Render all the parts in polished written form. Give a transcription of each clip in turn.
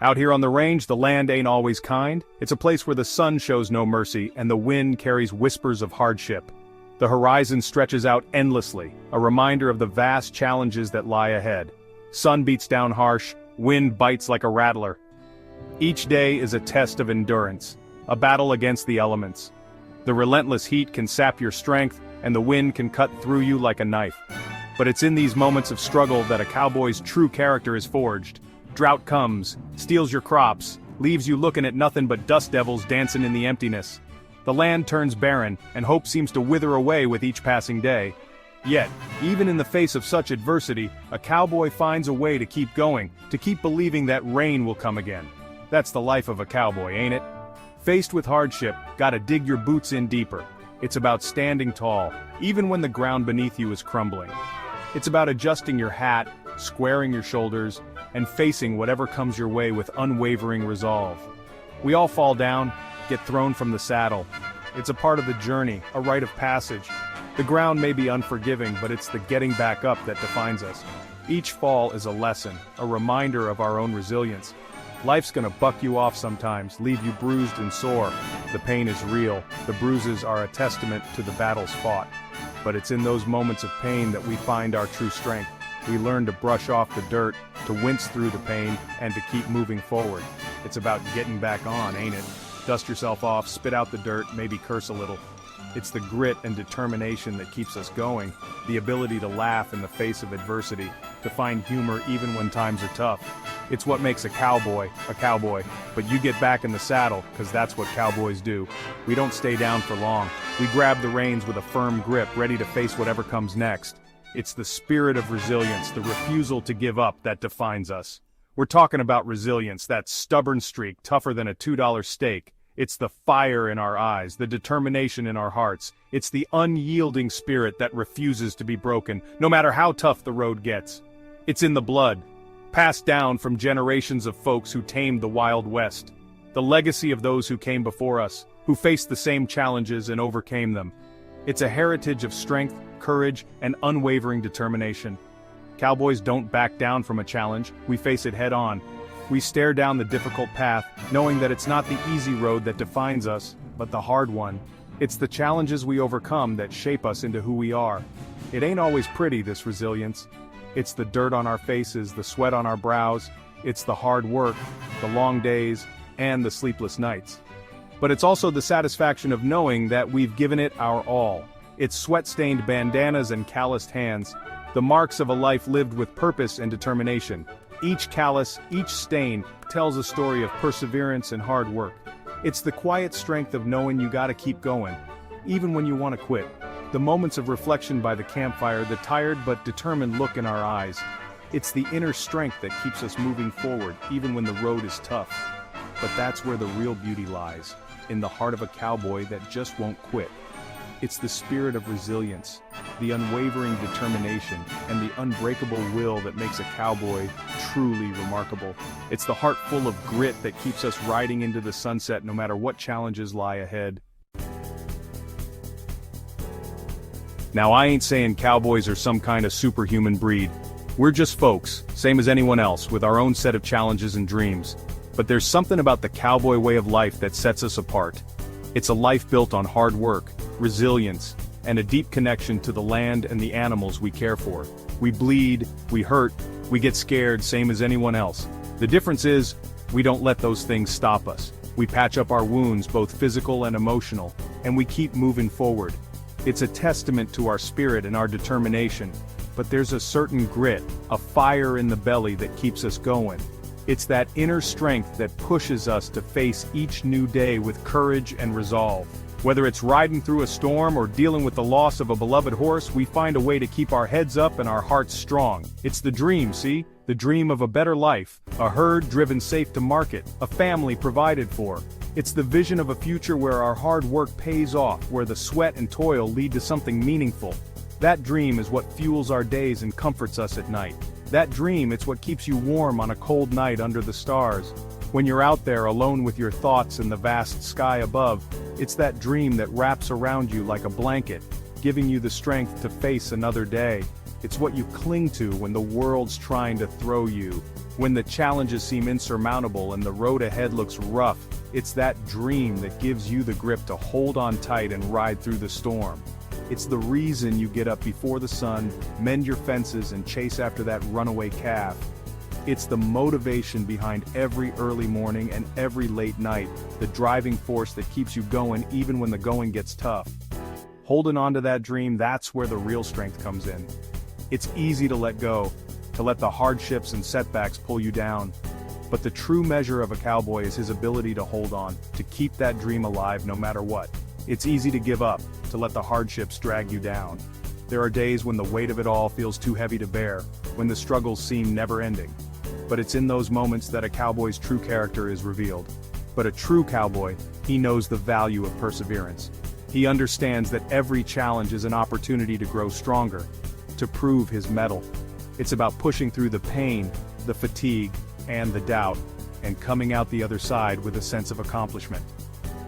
Out here on the range, the land ain't always kind. It's a place where the sun shows no mercy and the wind carries whispers of hardship. The horizon stretches out endlessly, a reminder of the vast challenges that lie ahead. Sun beats down harsh, wind bites like a rattler. Each day is a test of endurance, a battle against the elements. The relentless heat can sap your strength, and the wind can cut through you like a knife. But it's in these moments of struggle that a cowboy's true character is forged. Drought comes, steals your crops, leaves you looking at nothing but dust devils dancing in the emptiness. The land turns barren, and hope seems to wither away with each passing day. Yet, even in the face of such adversity, a cowboy finds a way to keep going, to keep believing that rain will come again. That's the life of a cowboy, ain't it? Faced with hardship, gotta dig your boots in deeper. It's about standing tall, even when the ground beneath you is crumbling. It's about adjusting your hat, squaring your shoulders, and facing whatever comes your way with unwavering resolve. We all fall down, get thrown from the saddle. It's a part of the journey, a rite of passage. The ground may be unforgiving, but it's the getting back up that defines us. Each fall is a lesson, a reminder of our own resilience. Life's gonna buck you off sometimes, leave you bruised and sore. The pain is real, the bruises are a testament to the battles fought. But it's in those moments of pain that we find our true strength. We learn to brush off the dirt, to wince through the pain, and to keep moving forward. It's about getting back on, ain't it? Dust yourself off, spit out the dirt, maybe curse a little. It's the grit and determination that keeps us going, the ability to laugh in the face of adversity, to find humor even when times are tough. It's what makes a cowboy, but you get back in the saddle, because that's what cowboys do. We don't stay down for long. We grab the reins with a firm grip, ready to face whatever comes next. It's the spirit of resilience, the refusal to give up that defines us. We're talking about resilience, that stubborn streak tougher than a $2 steak. It's the fire in our eyes, the determination in our hearts. It's the unyielding spirit that refuses to be broken, no matter how tough the road gets. It's in the blood, passed down from generations of folks who tamed the Wild West. The legacy of those who came before us, who faced the same challenges and overcame them. It's a heritage of strength, courage, and unwavering determination. Cowboys don't back down from a challenge, we face it head on. We stare down the difficult path, knowing that it's not the easy road that defines us, but the hard one. It's the challenges we overcome that shape us into who we are. It ain't always pretty, this resilience. It's the dirt on our faces, the sweat on our brows. It's the hard work, the long days, and the sleepless nights. But it's also the satisfaction of knowing that we've given it our all. It's sweat-stained bandanas and calloused hands, the marks of a life lived with purpose and determination. Each callus, each stain, tells a story of perseverance and hard work. It's the quiet strength of knowing you gotta keep going, even when you want to quit. The moments of reflection by the campfire, the tired but determined look in our eyes. It's the inner strength that keeps us moving forward, even when the road is tough. But that's where the real beauty lies, in the heart of a cowboy that just won't quit. It's the spirit of resilience, the unwavering determination, and the unbreakable will that makes a cowboy truly remarkable. It's the heart full of grit that keeps us riding into the sunset no matter what challenges lie ahead. Now, I ain't saying cowboys are some kind of superhuman breed. We're just folks, same as anyone else, with our own set of challenges and dreams. But there's something about the cowboy way of life that sets us apart. It's a life built on hard work, resilience, and a deep connection to the land and the animals we care for. We bleed, we hurt, we get scared, same as anyone else. The difference is, we don't let those things stop us. We patch up our wounds, both physical and emotional, and we keep moving forward. It's a testament to our spirit and our determination, but there's a certain grit, a fire in the belly that keeps us going. It's that inner strength that pushes us to face each new day with courage and resolve. Whether it's riding through a storm or dealing with the loss of a beloved horse, we find a way to keep our heads up and our hearts strong. It's the dream, see? The dream of a better life, a herd driven safe to market, a family provided for. It's the vision of a future where our hard work pays off, where the sweat and toil lead to something meaningful. That dream is what fuels our days and comforts us at night. That dream, it's what keeps you warm on a cold night under the stars. When you're out there alone with your thoughts in the vast sky above, it's that dream that wraps around you like a blanket, giving you the strength to face another day. It's what you cling to when the world's trying to throw you. When the challenges seem insurmountable and the road ahead looks rough, it's that dream that gives you the grip to hold on tight and ride through the storm. It's the reason you get up before the sun, mend your fences and chase after that runaway calf. It's the motivation behind every early morning and every late night, the driving force that keeps you going even when the going gets tough. Holding on to that dream, that's where the real strength comes in. It's easy to let go, to let the hardships and setbacks pull you down. But the true measure of a cowboy is his ability to hold on, to keep that dream alive no matter what. It's easy to give up, to let the hardships drag you down. There are days when the weight of it all feels too heavy to bear, when the struggles seem never-ending. But it's in those moments that a cowboy's true character is revealed. But a true cowboy, he knows the value of perseverance. He understands that every challenge is an opportunity to grow stronger, to prove his mettle. It's about pushing through the pain, the fatigue, and the doubt, and coming out the other side with a sense of accomplishment.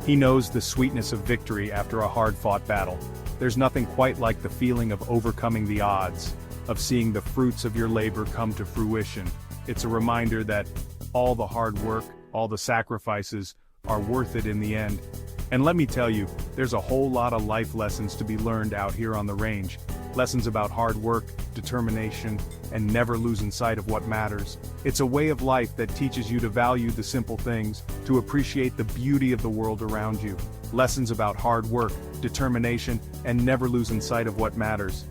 He knows the sweetness of victory after a hard-fought battle. There's nothing quite like the feeling of overcoming the odds, of seeing the fruits of your labor come to fruition. It's a reminder that all the hard work, all the sacrifices, are worth it in the end. And let me tell you, there's a whole lot of life lessons to be learned out here on the range. Lessons about hard work, determination, and never losing sight of what matters. It's a way of life that teaches you to value the simple things, to appreciate the beauty of the world around you. Lessons about hard work, determination, and never losing sight of what matters.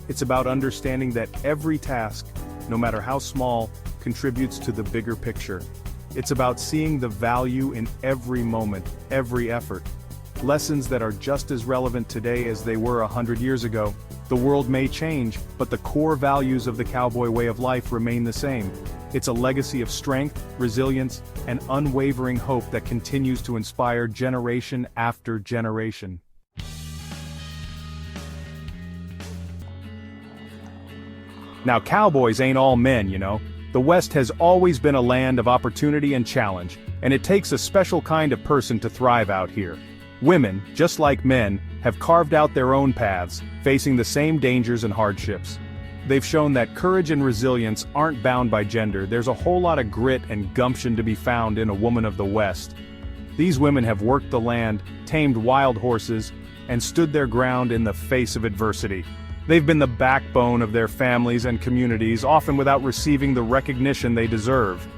It's about understanding that every task, no matter how small, contributes to the bigger picture. It's about seeing the value in every moment, every effort. Lessons that are just as relevant today as they were 100 years ago. The world may change, but the core values of the cowboy way of life remain the same. It's a legacy of strength, resilience, and unwavering hope that continues to inspire generation after generation. Now, cowboys ain't all men, you know. The West has always been a land of opportunity and challenge, and it takes a special kind of person to thrive out here. Women, just like men, have carved out their own paths, facing the same dangers and hardships. They've shown that courage and resilience aren't bound by gender. There's a whole lot of grit and gumption to be found in a woman of the West. These women have worked the land, tamed wild horses, and stood their ground in the face of adversity. They've been the backbone of their families and communities, often without receiving the recognition they deserve.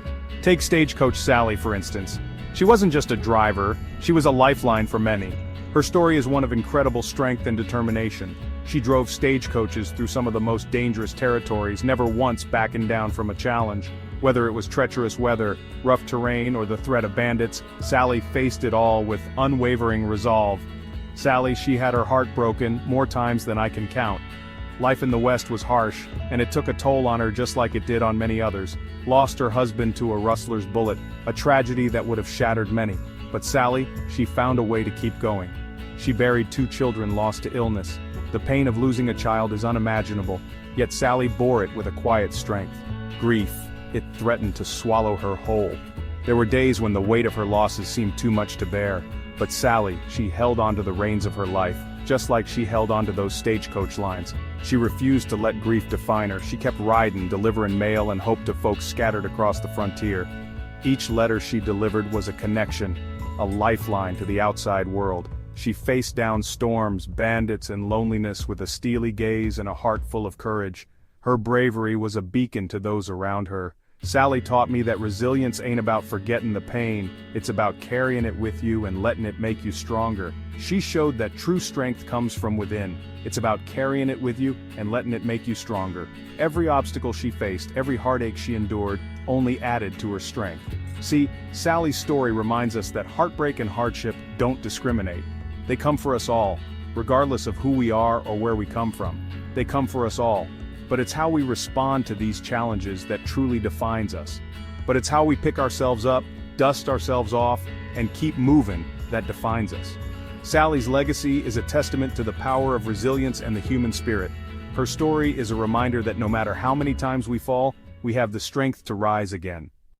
Take Stagecoach Sally, for instance. She wasn't just a driver, she was a lifeline for many. Her story is one of incredible strength and determination. She drove stagecoaches through some of the most dangerous territories, never once backing down from a challenge. Whether it was treacherous weather, rough terrain, or the threat of bandits, Sally faced it all with unwavering resolve. Sally, she had her heart broken more times than I can count. Life in the West was harsh, and it took a toll on her just like it did on many others. Lost her husband to a rustler's bullet, a tragedy that would have shattered many. But Sally, she found a way to keep going. She buried 2 children lost to illness. The pain of losing a child is unimaginable, yet Sally bore it with a quiet strength. Grief, it threatened to swallow her whole. There were days when the weight of her losses seemed too much to bear. But Sally, she held on to the reins of her life, just like she held on to those stagecoach lines. She refused to let grief define her. She kept riding, delivering mail and hope to folks scattered across the frontier. Each letter she delivered was a connection, a lifeline to the outside world. She faced down storms, bandits, and loneliness with a steely gaze and a heart full of courage. Her bravery was a beacon to those around her. Sally taught me that resilience ain't about forgetting the pain, it's about carrying it with you and letting it make you stronger. She showed that true strength comes from within. It's about carrying it with you and letting it make you stronger. Every obstacle she faced, every heartache she endured, only added to her strength. See, Sally's story reminds us that heartbreak and hardship don't discriminate. They come for us all, regardless of who we are or where we come from. They come for us all. But it's how we respond to these challenges that truly defines us. But it's how we pick ourselves up, dust ourselves off, and keep moving that defines us. Sally's legacy is a testament to the power of resilience and the human spirit. Her story is a reminder that no matter how many times we fall, we have the strength to rise again.